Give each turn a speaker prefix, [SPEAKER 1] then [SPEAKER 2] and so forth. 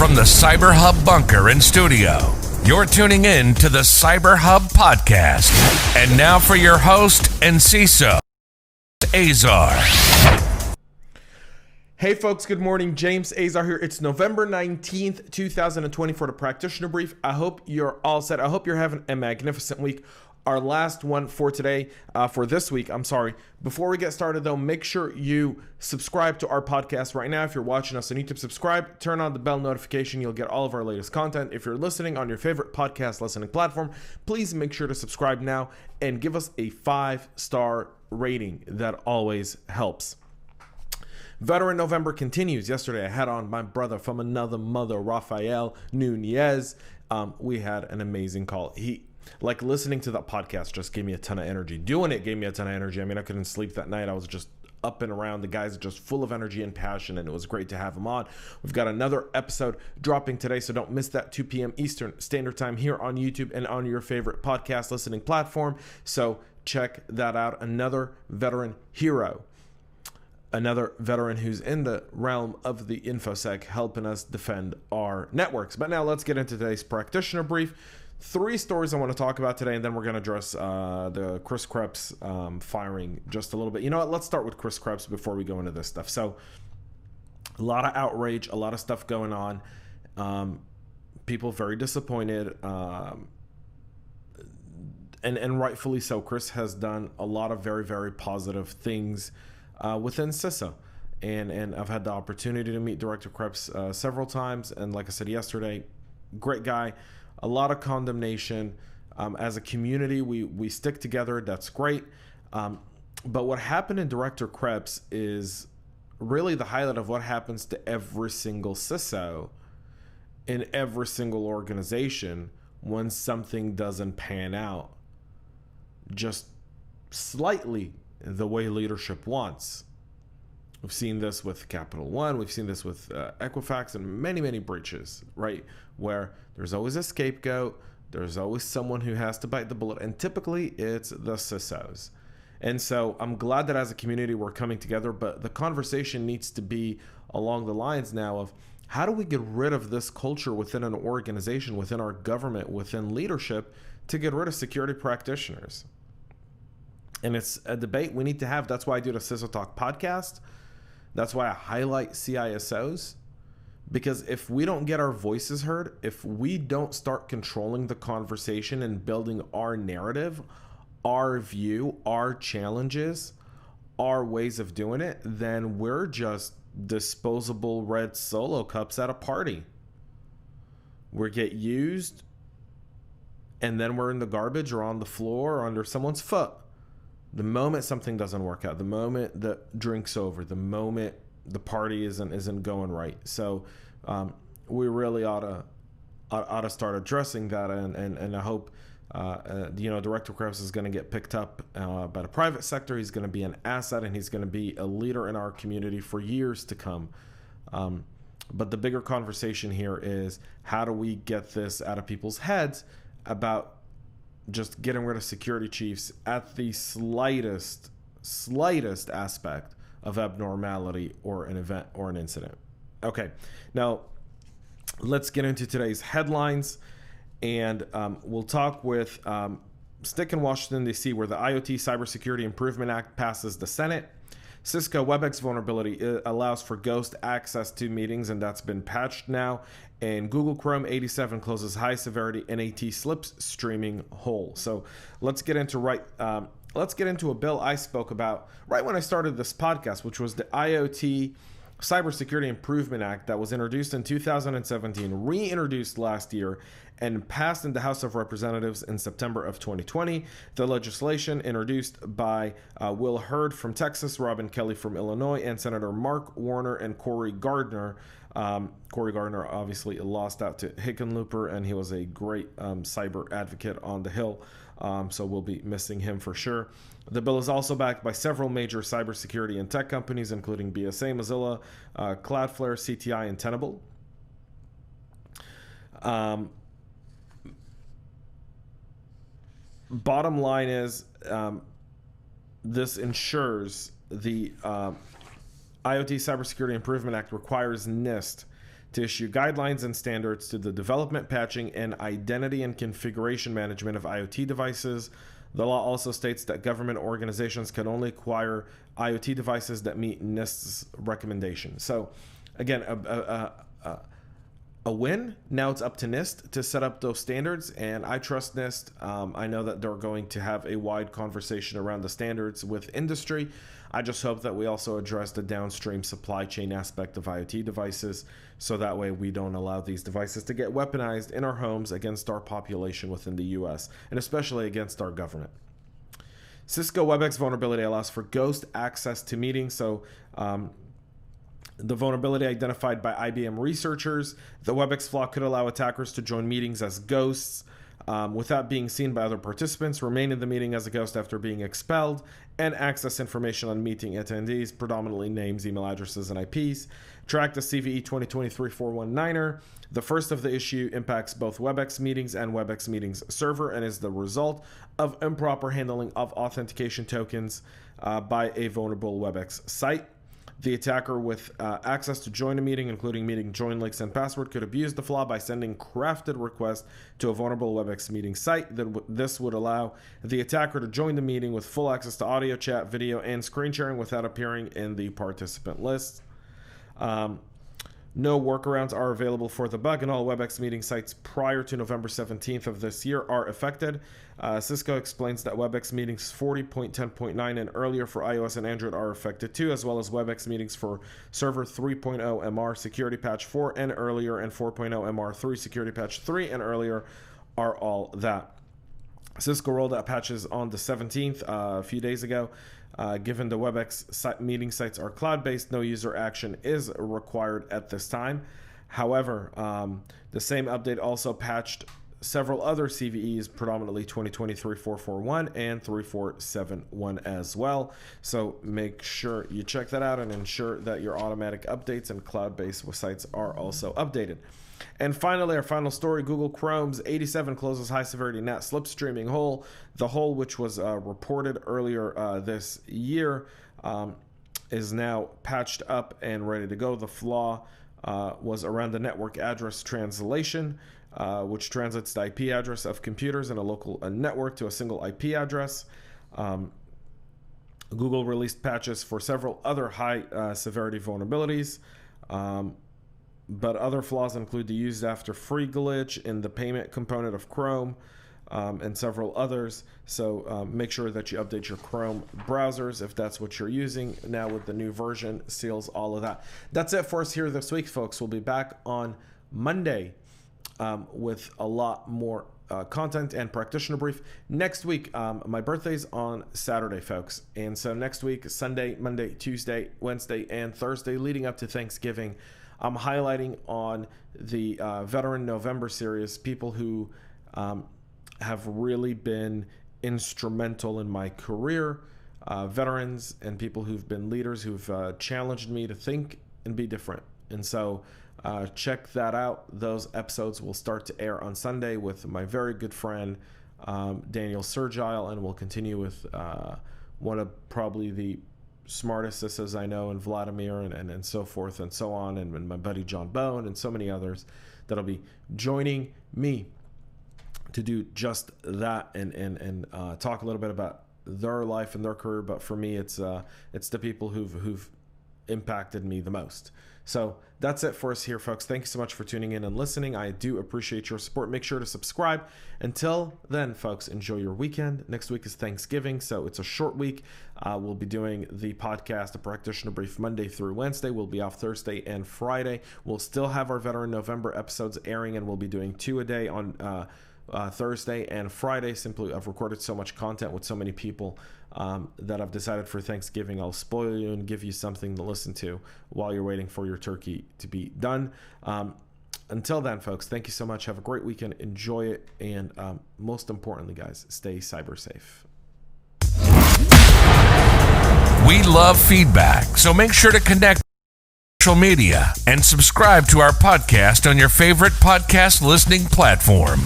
[SPEAKER 1] From the CyberHub bunker and studio, you're tuning in to the CyberHub Podcast. And now for your host and CISO, Azar.
[SPEAKER 2] Hey folks, good morning. James Azar here. It's November 19th, 2020 for the Practitioner Brief. I hope you're all set. I hope you're having a magnificent week. Our last one for today, for this week, I'm sorry. Before we get started though, make sure you subscribe to our podcast right now. If you're watching us on YouTube, subscribe, turn on the bell notification. You'll get all of our latest content. If you're listening on your favorite podcast listening platform, please make sure to subscribe now and give us a 5-star rating. That always helps. Veteran November continues. Yesterday, I had on my brother from another mother, Rafael Nunez. We had an amazing call. Listening to that podcast just gave me a ton of energy. Doing it gave me a ton of energy. I mean, I couldn't sleep that night. I was just up and around. The guys are just full of energy and passion, and it was great to have him on. We've got another episode dropping today, so don't miss that. 2 p.m. Eastern Standard Time here on YouTube and on your favorite podcast listening platform. So check that out. Another veteran hero. Another veteran who's in the realm of the Infosec helping us defend our networks. But now let's get into today's Practitioner Brief. 3 stories I want to talk about today, and then we're going to address the Chris Krebs firing just a little bit. You know what? Let's start with Chris Krebs before we go into this stuff. So a lot of outrage, a lot of stuff going on. People very disappointed, and rightfully so. Chris has done a lot of very, very positive things within CISO. And I've had the opportunity to meet Director Krebs several times. And like I said yesterday, great guy. A lot of condemnation. As a community, we stick together. That's great. But what happened in Director Krebs is really the highlight of what happens to every single CISO in every single organization when something doesn't pan out just slightly the way leadership wants. We've seen this with Capital One. We've seen this with Equifax and many, many breaches, right? Where there's always a scapegoat. There's always someone who has to bite the bullet. And typically it's the CISOs. And so I'm glad that as a community we're coming together, but the conversation needs to be along the lines now of how do we get rid of this culture within an organization, within our government, within leadership to get rid of security practitioners? And it's a debate we need to have. That's why I do the CISO Talk podcast. That's why I highlight CISOs, because if we don't get our voices heard, if we don't start controlling the conversation and building our narrative, our view, our challenges, our ways of doing it, then we're just disposable red Solo cups at a party. We get used, and then we're in the garbage or on the floor or under someone's foot. The moment something doesn't work out, the moment the drink's over, the moment the party isn't going right. So we really ought to start addressing that, and I hope Director Krebs is going to get picked up by the private sector. He's going to be an asset, and he's going to be a leader in our community for years to come. But the bigger conversation here is how do we get this out of people's heads about just getting rid of security chiefs at the slightest aspect of abnormality or an event or an incident. Okay, now let's get into today's headlines, and we'll talk with stick in Washington, D.C., where the IoT Cybersecurity Improvement Act passes the Senate. Cisco Webex vulnerability allows for ghost access to meetings, and that's been patched now. And Google Chrome 87 closes high-severity NAT Slipstreaming hole. So let's get into a bill I spoke about right when I started this podcast, which was the IoT Cybersecurity Improvement Act that was introduced in 2017, reintroduced last year, and passed in the House of Representatives in September of 2020. The legislation introduced by Will Hurd from Texas, Robin Kelly from Illinois, and Senator Mark Warner and Cory Gardner. Cory Gardner obviously lost out to Hickenlooper, and he was a great cyber advocate on the Hill. So we'll be missing him for sure. The bill is also backed by several major cybersecurity and tech companies, including BSA, Mozilla, Cloudflare, CTI, and Tenable. Bottom line is this ensures the IoT Cybersecurity Improvement Act requires NIST to issue guidelines and standards to the development, patching, and identity and configuration management of IoT devices. The law also states that government organizations can only acquire IoT devices that meet NIST's recommendations. So, again, a win. Now it's up to NIST to set up those standards, and I trust NIST. I know that they're going to have a wide conversation around the standards with industry. I just hope that we also address the downstream supply chain aspect of IoT devices, so that way we don't allow these devices to get weaponized in our homes against our population within the US, and especially against our government. Cisco Webex vulnerability allows for ghost access to meetings. So the vulnerability identified by IBM researchers, the Webex flaw could allow attackers to join meetings as ghosts without being seen by other participants, remain in the meeting as a ghost after being expelled, and access information on meeting attendees, predominantly names, email addresses, and IPs. Track the CVE 2023-419er. The first of the issue impacts both Webex meetings and Webex meetings server and is the result of improper handling of authentication tokens by a vulnerable Webex site. The attacker with access to join a meeting, including meeting join links and password, could abuse the flaw by sending crafted requests to a vulnerable Webex meeting site. This would allow the attacker to join the meeting with full access to audio, chat, video, and screen sharing without appearing in the participant list. No workarounds are available for the bug, and all Webex meeting sites prior to November 17th of this year are affected. Cisco explains that Webex meetings 40.10.9 and earlier for iOS and Android are affected too, as well as Webex meetings for Server 3.0 MR Security Patch 4 and earlier, and 4.0 MR3 Security Patch 3 and earlier are all that. Cisco rolled out patches on the 17th, a few days ago. Given the Webex meeting sites are cloud-based, no user action is required at this time. However, the same update also patched several other CVEs, predominantly 2023-441 and 3471 as well. So make sure you check that out and ensure that your automatic updates and cloud-based sites are also updated. And finally, our final story, Google Chrome's 87 closes high-severity NAT slipstreaming hole. The hole, which was reported earlier this year, is now patched up and ready to go. The flaw was around the network address translation, which translates the IP address of computers in a local network to a single IP address. Google released patches for several other high-severity vulnerabilities. But other flaws include the used after free glitch in the payment component of Chrome and several others. So make sure that you update your Chrome browsers if that's what you're using. Now with the new version, seals all of that. That's it for us here this week, folks. We'll be back on Monday with a lot more content and Practitioner Brief. Next week, my birthday's on Saturday, folks. And so next week, Sunday, Monday, Tuesday, Wednesday, and Thursday, leading up to Thanksgiving, I'm highlighting on the Veteran November series people who have really been instrumental in my career, veterans and people who've been leaders who've challenged me to think and be different. And so check that out. Those episodes will start to air on Sunday with my very good friend Daniel Sergile, and we'll continue with one of probably the smartest CISOs I know, and Vladimir and so forth and so on, and my buddy John Bone and so many others that'll be joining me to do just that and talk a little bit about their life and their career. But for me, it's the people who've impacted me the most. So that's it for us here, folks. Thank you so much for tuning in and listening. I do appreciate your support. Make sure to subscribe. Until then, folks, enjoy your weekend. Next week is Thanksgiving, so it's a short week. We'll be doing the podcast, the Practitioner Brief, Monday through Wednesday. We'll be off Thursday and Friday. We'll still have our Veteran November episodes airing, and we'll be doing 2 a day on Thursday and Friday. Simply, I've recorded so much content with so many people that I've decided for Thanksgiving I'll spoil you and give you something to listen to while you're waiting for your turkey to be done. Until then, folks, thank you so much. Have a great weekend. Enjoy it. And most importantly, guys, stay cyber safe.
[SPEAKER 1] We love feedback, so make sure to connect on social media and subscribe to our podcast on your favorite podcast listening platform.